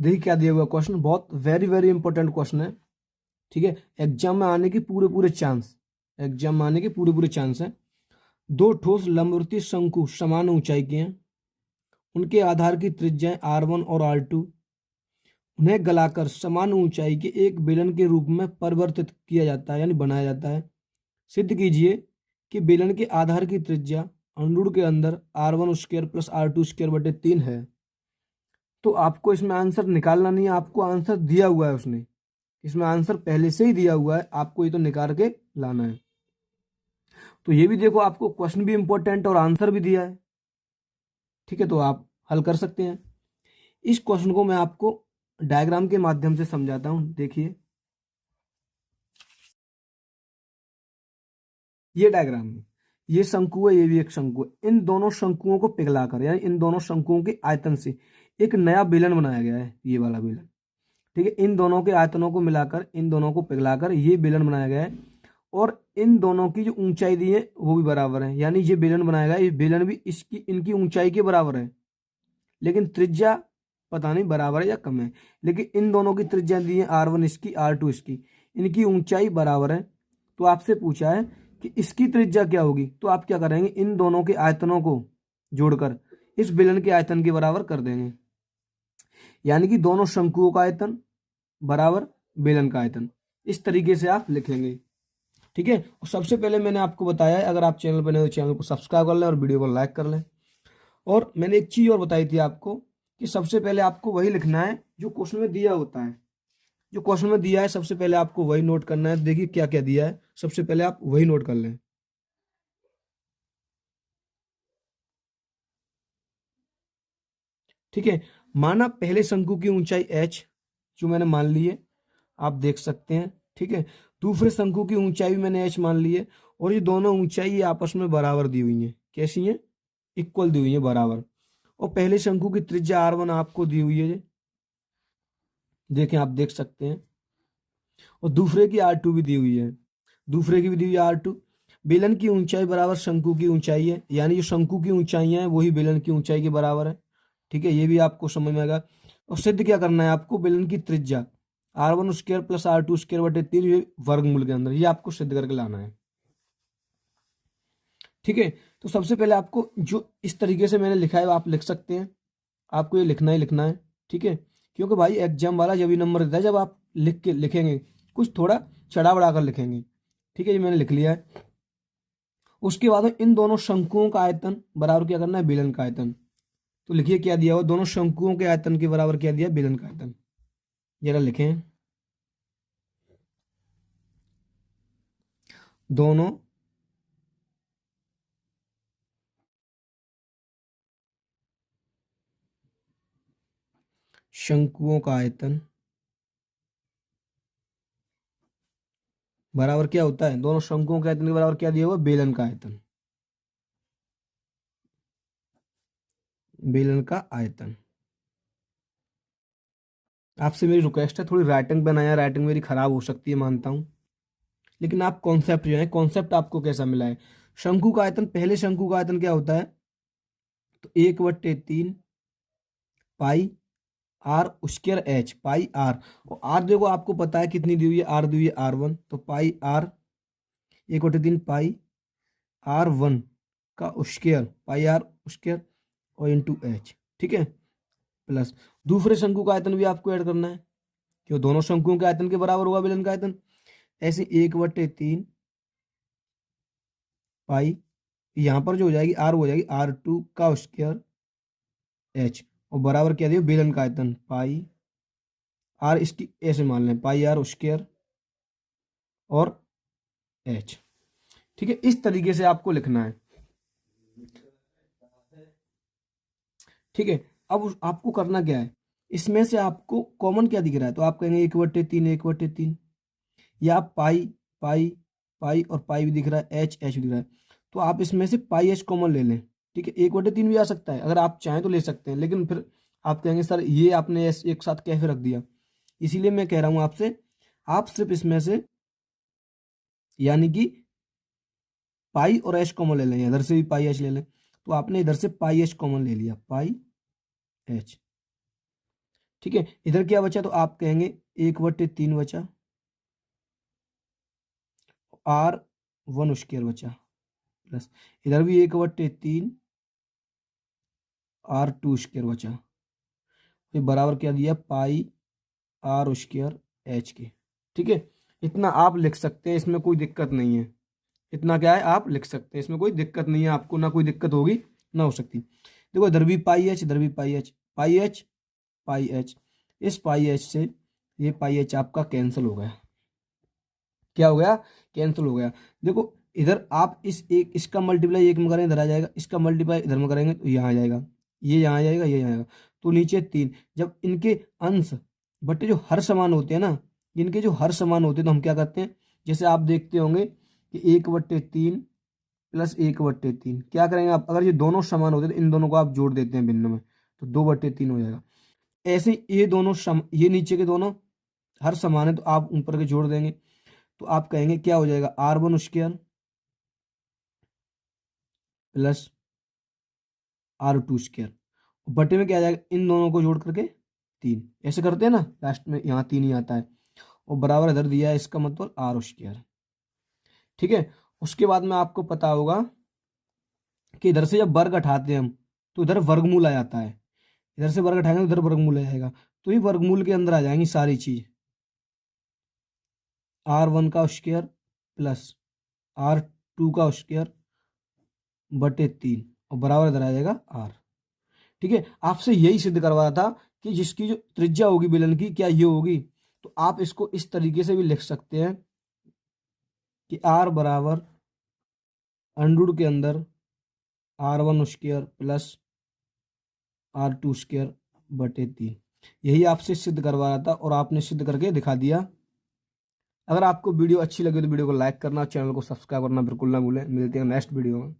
देखिए क्या दिया हुआ क्वेश्चन, बहुत वेरी वेरी इंपॉर्टेंट क्वेश्चन है। ठीक है, एग्जाम में आने के पूरे पूरे चांस, एग्जाम में आने के पूरे पूरे चांस है। दो ठोस लंबवृत्तीय शंकु समान ऊंचाई के हैं, उनके आधार की त्रिज्याएं R1 और R2, उन्हें गलाकर समान ऊंचाई के एक बेलन के रूप में परिवर्तित किया जाता है यानी बनाया जाता है। सिद्ध कीजिए कि बेलन के आधार की त्रिज्या अनुरूढ़ के अंदर R1 square plus R2 square बटे 3 है। तो आपको इसमें आंसर निकालना नहीं है, आपको आंसर दिया हुआ है उसने, इसमें आंसर पहले से ही दिया हुआ है, आपको ये तो निकाल के लाना है। तो ये भी देखो, आपको क्वेश्चन भी इंपॉर्टेंट और आंसर भी दिया है। ठीक है, तो आप हल कर सकते हैं। इस क्वेश्चन को मैं आपको डायग्राम के माध्यम से समझाता हूं। देखिए ये डायग्राम में ये शंकु है, ये भी एक शंकु है। इन दोनों शंकुओं को पिघलाकर यानी इन दोनों शंकुओं के आयतन से एक नया बेलन बनाया गया है, ये वाला बेलन। ठीक है, इन दोनों के आयतनों को मिलाकर, इन दोनों को पिघलाकर ये बेलन बनाया गया है। और इन दोनों की जो ऊंचाई दी है वो भी बराबर है, यानी ये बेलन बनाया गया है, ये बेलन भी इसकी इनकी ऊंचाई के बराबर है। लेकिन त्रिज्या पता नहीं बराबर है या कम है। लेकिन इन दोनों की त्रिज्या दी है R1 इसकी, R2 इसकी, इनकी ऊंचाई बराबर है। तो आपसे पूछा है कि इसकी त्रिज्या क्या होगी, तो आप क्या करेंगे, इन दोनों के आयतनों को जोड़कर इस बेलन के आयतन के बराबर कर देंगे। यानी कि दोनों शंकुओं का आयतन बराबर बेलन का आयतन, इस तरीके से आप लिखेंगे। ठीक है, और सबसे पहले मैंने आपको बताया है, अगर आप चैनल पर नए हो चैनल को सब्सक्राइब कर लें और वीडियो को लाइक कर लें। और मैंने एक चीज और बताई थी आपको कि सबसे पहले आपको वही लिखना है जो क्वेश्चन में दिया होता है। जो क्वेश्चन में दिया है सबसे पहले आपको वही नोट करना है। देखिए क्या क्या दिया है, सबसे पहले आप वही नोट कर लें। ठीक है, माना पहले शंकु की ऊंचाई h, जो मैंने मान ली है, आप देख सकते हैं। ठीक है, दूसरे शंकु की ऊंचाई भी मैंने h मान ली है, और ये दोनों ऊंचाई आपस में बराबर दी हुई है। कैसी है, इक्वल दी हुई है, बराबर। और पहले शंकु की त्रिज्या R1 आपको दी हुई है, देखें आप देख सकते हैं। और दूसरे की R2 भी दी हुई है, दूसरे की भी दी हुई है R2। बेलन की ऊंचाई बराबर शंकु की ऊंचाई है, यानी जो शंकु की ऊंचाइयां हैं वही बेलन की ऊंचाई के बराबर है। ठीक है, ये भी आपको समझ में आएगा। और सिद्ध क्या करना है आपको, बेलन की त्रिज्या R1 square plus R2 square बटे 3 वर्गमूल के अंदर, ये आपको सिद्ध करके लाना है। ठीक है, तो सबसे पहले आपको जो इस तरीके से मैंने लिखा है आप लिख सकते हैं, आपको ये लिखना ही लिखना है। ठीक है, क्योंकि भाई एग्जाम वाला जब भी नंबर देता है जब आप लिख के लिखेंगे, कुछ थोड़ा चढ़ा बढ़ा कर लिखेंगे। ठीक है, ये मैंने लिख लिया है। उसके बाद में इन दोनों शंकुओं का आयतन बराबर क्या करना है, बेलन का आयतन। तो लिखिए क्या दिया हुआ, दोनों शंकुओं के आयतन के बराबर क्या दिया, बेलन का आयतन। जरा लिखें, दोनों शंकुओं का आयतन बराबर क्या होता है, दोनों शंकुओं के आयतन के बराबर क्या दिया हुआ, बेलन का आयतन, बेलन का आयतन। आपसे मेरी रिक्वेस्ट है, थोड़ी राइटिंग बनाया, राइटिंग मेरी खराब हो सकती है मानता हूं, लेकिन आप कॉन्सेप्ट जो है, कॉन्सेप्ट आपको कैसा मिला है। शंकु का आयतन, पहले शंकु का आयतन क्या होता है, तो 1/3 pi r square h, pi r. और आर देखो आपको पता है कितनी दी हुई है, आर दी हुई है R1, तो पाई आर 1/3 पाई R1 का स्क्वायर, पाई आर स्क्वायर और इंटू एच। ठीक है, प्लस दूसरे शंकु का आयतन भी आपको ऐड करना है, क्यों दोनों शंकुओं के आयतन के बराबर होगा बेलन का आयतन। ऐसे 1/3 पाई, यहां पर जो हो जाएगी आर हो जाएगी R2 का स्क्वायर एच, और बराबर क्या दिया, बेलन का आयतन पाई आर, इसकी ऐसे मान लें पाई आर स्क्वायर और एच। ठीक है, इस तरीके से आपको लिखना है। ठीक है, अब आपको करना क्या है, इसमें से आपको कॉमन क्या दिख रहा है, तो आप कहेंगे 1/3 1/3, या पाई पाई पाई और पाई भी दिख रहा है, एच एच भी दिख रहा है, तो आप इसमें से पाई एच कॉमन ले लें। ठीक है, 1/3 भी आ सकता है, अगर आप चाहें तो ले सकते हैं, लेकिन फिर आप कहेंगे सर ये आपने एक साथ कैसे रख दिया, इसीलिए मैं कह रहा हूं आपसे, आप सिर्फ इसमें से यानी कि पाई और एच कॉमन ले लें, इधर से भी पाई एच ले लें, तो आपने इधर से पाई एच कॉमन ले लिया, पाई एच। ठीक है, इधर क्या बचा, तो आप कहेंगे 1/3 बचा, R1² बचा, प्लस इधर भी 1/3 R2² बचा, ये बराबर क्या दिया, पाई R² H के। ठीक है, इतना आप लिख सकते हैं, इसमें कोई दिक्कत नहीं है। इतना क्या है, आप लिख सकते हैं, इसमें कोई दिक्कत नहीं है, आपको ना कोई दिक्कत होगी ना हो सकती। देखो इधर भी पाई एच, इधर भी पाई एच, पाई एच पाई एच, इस पाई एच से ये पाई एच आपका कैंसिल हो गया। क्या हो गया, कैंसिल हो गया। देखो इधर आप इस एक, इसका मल्टीप्लाई एक में करेंगे इधर आ जाएगा, इसका मल्टीप्लाई इधर में करेंगे तो यहाँ आ जाएगा, ये यहाँ आ जाएगा, ये यहाँ आएगा, तो नीचे 3। जब इनके अंश बटे जो हर समान होते हैं ना, इनके जो हर समान होते हैं तो हम क्या करते हैं, जैसे आप देखते होंगे कि 1/3 प्लस 1/3 क्या करेंगे आप, अगर ये दोनों समान होते हैं तो इन दोनों को आप जोड़ देते हैं भिन्न में, तो 2/3 हो जाएगा। ऐसे ये दोनों ये नीचे के दोनों हर समान है तो आप ऊपर के जोड़ देंगे, तो आप कहेंगे क्या हो जाएगा, R1² प्लस R2², बटे में क्या आ जाएगा, इन दोनों को जोड़ करके 3, ऐसे करते हैं ना, लास्ट में यहाँ 3 ही आता है, और बराबर इधर दिया है, इसका मतलब R²। ठीक है, उसके बाद में आपको पता होगा कि इधर से जब वर्ग हटाते हैं हम तो इधर वर्गमूल आ जाता है, इधर से वर्ग हटाएंगे तो इधर वर्गमूल आ जाएगा, तो ये वर्गमूल के अंदर आ जाएंगी सारी चीज, R1² प्लस R2² बटे 3, और बराबर इधर आ जाएगा R। ठीक है, आपसे यही सिद्ध करवा रहा था कि जिसकी जो त्रिज्या होगी बेलन की क्या ये होगी, तो आप इसको इस तरीके से भी लिख सकते हैं कि R बराबर अंडर के अंदर R1² प्लस R2² बटे 3। यही आपसे सिद्ध करवा रहा था और आपने सिद्ध करके दिखा दिया। अगर आपको वीडियो अच्छी लगी तो वीडियो को लाइक करना, चैनल को सब्सक्राइब करना बिल्कुल ना भूलें। मिलते हैं नेक्स्ट वीडियो में।